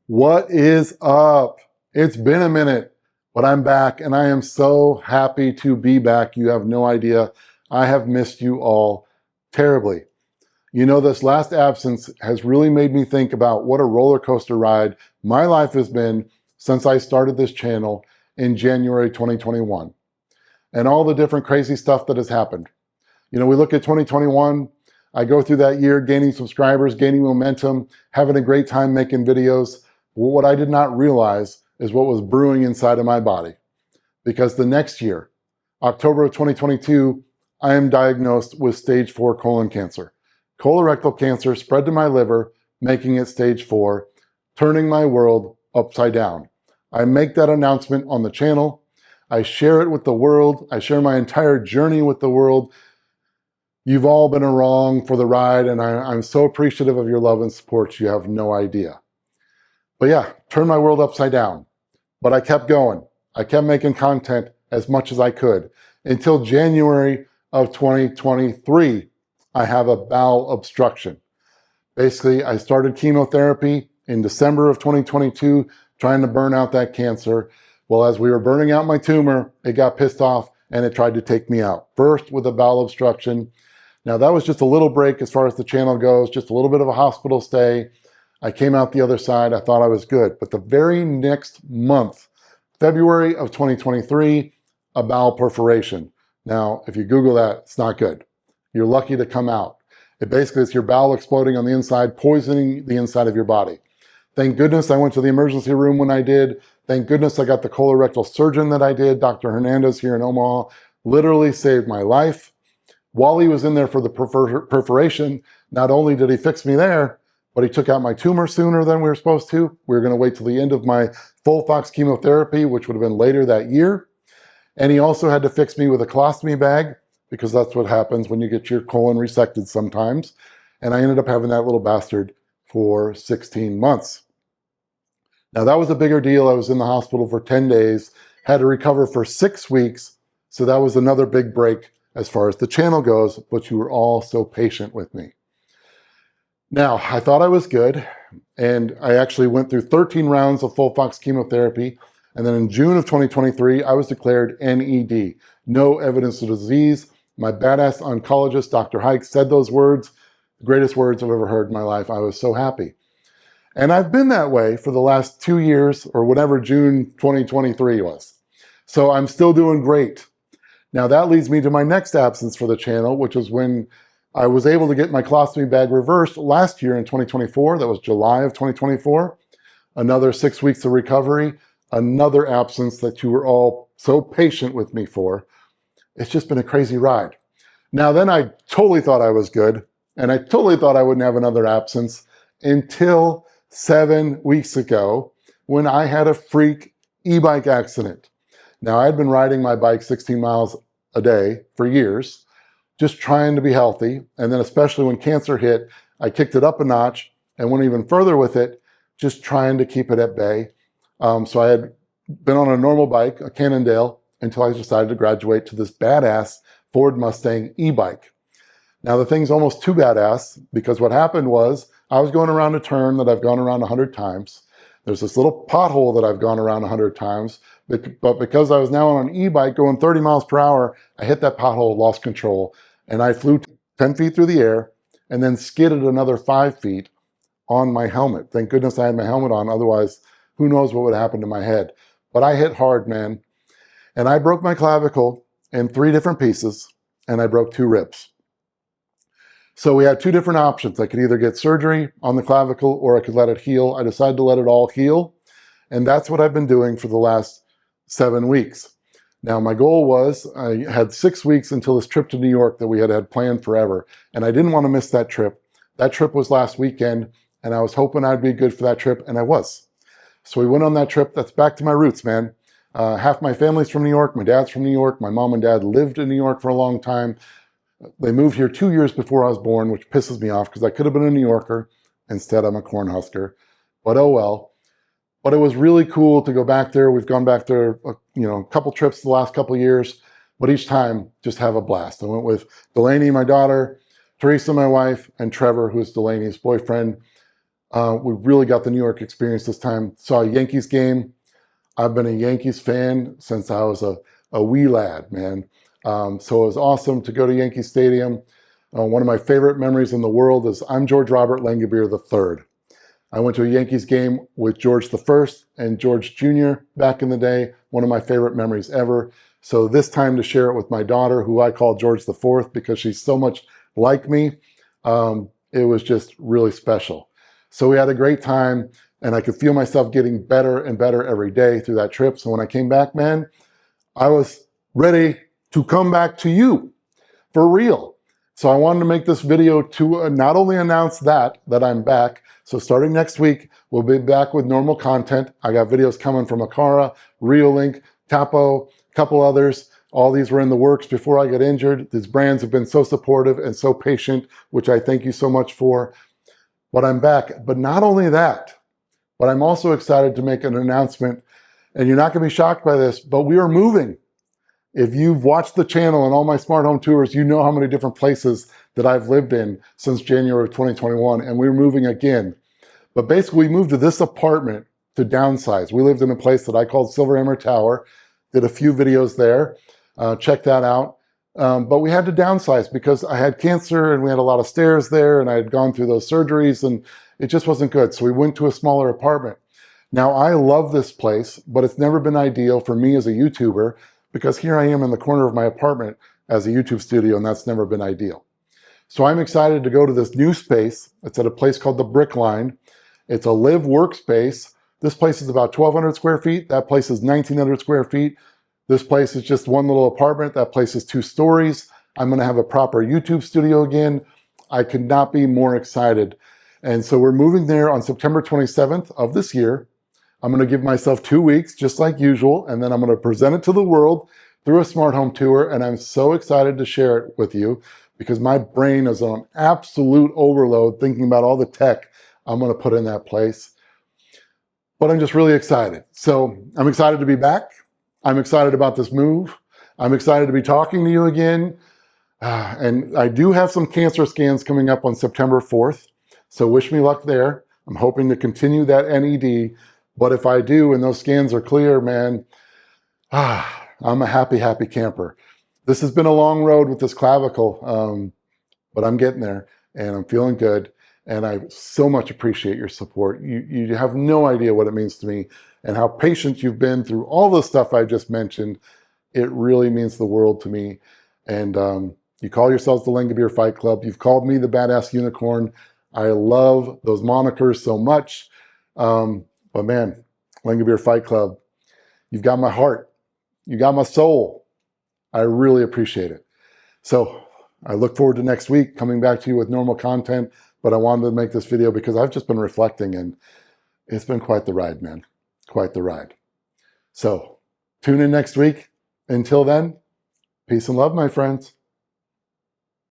What is up? It's been a minute, but I'm back and I am so happy to be back. You have no idea. I have missed you all terribly. You know, this last absence has really made me think about what a roller coaster ride my life has been since I started this channel in January 2021 and all the different crazy stuff that has happened. You know, we look at 2021, I go through that year gaining subscribers, gaining momentum, having a great time making videos. Well, what I did not realize is what was brewing inside of my body. Because the next year, October of 2022, I am diagnosed with stage 4 colon cancer. Colorectal cancer spread to my liver, making it stage 4, turning my world upside down. I make that announcement on the channel. I share it with the world. I share my entire journey with the world. You've all been along for the ride, and I'm so appreciative of your love and support. You have no idea. But yeah, turned my world upside down. But I kept going. I kept making content as much as I could until January of 2023. I have a bowel obstruction. Basically, I started chemotherapy in December of 2022, trying to burn out that cancer. Well, as we were burning out my tumor, it got pissed off and it tried to take me out. First with a bowel obstruction. Now that was just a little break as far as the channel goes, just a little bit of a hospital stay. I came out the other side. I thought I was good. But the very next month, February of 2023, a bowel perforation. Now, if you Google that, it's not good. You're lucky to come out. It basically is your bowel exploding on the inside, poisoning the inside of your body. Thank goodness I went to the emergency room when I did. Thank goodness I got the colorectal surgeon that I did. Dr. Hernandez here in Omaha literally saved my life. While he was in there for the perforation, not only did he fix me there, but he took out my tumor sooner than we were supposed to. We were going to wait till the end of my FOLFOX chemotherapy, which would have been later that year. And he also had to fix me with a colostomy bag, because that's what happens when you get your colon resected sometimes. And I ended up having that little bastard for 16 months. Now that was a bigger deal. I was in the hospital for 10 days, had to recover for 6 weeks. So that was another big break as far as the channel goes, but you were all so patient with me. Now, I thought I was good, and I actually went through 13 rounds of FOLFOX chemotherapy, and then in June of 2023, I was declared NED, no evidence of disease. My badass oncologist, Dr. Hike, said those words, the greatest words I've ever heard in my life. I was so happy. And I've been that way for the last 2 years, or whatever June 2023 was. So I'm still doing great. Now that leads me to my next absence for the channel, which is when I was able to get my colostomy bag reversed last year in 2024. That was July of 2024. Another 6 weeks of recovery, another absence that you were all so patient with me for. It's just been a crazy ride. Now then I totally thought I was good, and I totally thought I wouldn't have another absence until 7 weeks ago when I had a freak e-bike accident. Now I'd been riding my bike 16 miles a day for years, just trying to be healthy. And then especially when cancer hit, I kicked it up a notch and went even further with it, just trying to keep it at bay. So I had been on a normal bike, a Cannondale, until I decided to graduate to this badass Ford Mustang e-bike. Now the thing's almost too badass, because what happened was I was going around a turn that I've gone around 100 times. There's this little pothole that I've gone around 100 times, but because I was now on an e-bike going 30 miles per hour, I hit that pothole, lost control, and I flew 10 feet through the air and then skidded another 5 feet on my helmet. Thank goodness I had my helmet on, otherwise who knows what would happen to my head. But I hit hard, man. And I broke my clavicle in 3 different pieces, and I broke 2 ribs. So we had 2 different options. I could either get surgery on the clavicle or I could let it heal. I decided to let it all heal. And that's what I've been doing for the last 7 weeks. Now my goal was, I had 6 weeks until this trip to New York that we had planned forever. And I didn't want to miss that trip. That trip was last weekend, and I was hoping I'd be good for that trip, and I was. So we went on that trip. That's back to my roots, man. Half my family's from New York. My dad's from New York. My mom and dad lived in New York for a long time. They moved here 2 years before I was born, which pisses me off because I could have been a New Yorker. Instead, I'm a Cornhusker. But oh well. But it was really cool to go back there. We've gone back there, a couple trips the last couple of years, but each time just have a blast. I went with Delaney, my daughter, Teresa, my wife, and Trevor, who's Delaney's boyfriend. We really got the New York experience this time. Saw a Yankees game. I've been a Yankees fan since I was a wee lad, man. So it was awesome to go to Yankee Stadium. One of my favorite memories in the world is I'm George Robert Langabeer III. I went to a Yankees game with George I and George Jr. back in the day. One of my favorite memories ever. So this time to share it with my daughter, who I call George IV because she's so much like me, it was just really special. So we had a great time, and I could feel myself getting better and better every day through that trip. So when I came back, man, I was ready to come back to you for real. So I wanted to make this video to not only announce that I'm back. So starting next week, we'll be back with normal content. I got videos coming from Akara, Reolink, Tapo, a couple others. All these were in the works before I got injured. These brands have been so supportive and so patient, which I thank you so much for. But I'm back. But not only that, but I'm also excited to make an announcement. And you're not going to be shocked by this, but we are moving. If you've watched the channel and all my smart home tours, you know how many different places that I've lived in since January of 2021, and we're moving again. But basically, we moved to this apartment to downsize. We lived in a place that I called SilverHammer Tower, did a few videos there, check that out. But we had to downsize because I had cancer and we had a lot of stairs there and I had gone through those surgeries and it just wasn't good. So we went to a smaller apartment. Now, I love this place, but it's never been ideal for me as a YouTuber because here I am in the corner of my apartment as a YouTube studio, and that's never been ideal. So I'm excited to go to this new space. It's at a place called the Brick Line. It's a live workspace. This place is about 1,200 square feet. That place is 1,900 square feet. This place is just one little apartment. That place is 2 stories. I'm gonna have a proper YouTube studio again. I could not be more excited. And so we're moving there on September 27th of this year. I'm gonna give myself 2 weeks, just like usual, and then I'm gonna present it to the world through a smart home tour, and I'm so excited to share it with you because my brain is on absolute overload thinking about all the tech I'm gonna put in that place. But I'm just really excited. So I'm excited to be back. I'm excited about this move. I'm excited to be talking to you again. And I do have some cancer scans coming up on September 4th. So wish me luck there. I'm hoping to continue that NED. But if I do and those scans are clear, man, I'm a happy, happy camper. This has been a long road with this clavicle, but I'm getting there and I'm feeling good. And I so much appreciate your support. You have no idea what it means to me and how patient you've been through all the stuff I just mentioned. It really means the world to me. And you call yourselves the Langabeer Fight Club. You've called me the Badass Unicorn. I love those monikers so much. But man, Langabeer Fight Club, you've got my heart. You got my soul. I really appreciate it. So I look forward to next week coming back to you with normal content. But I wanted to make this video because I've just been reflecting and it's been quite the ride, man. Quite the ride. So tune in next week. Until then, peace and love, my friends.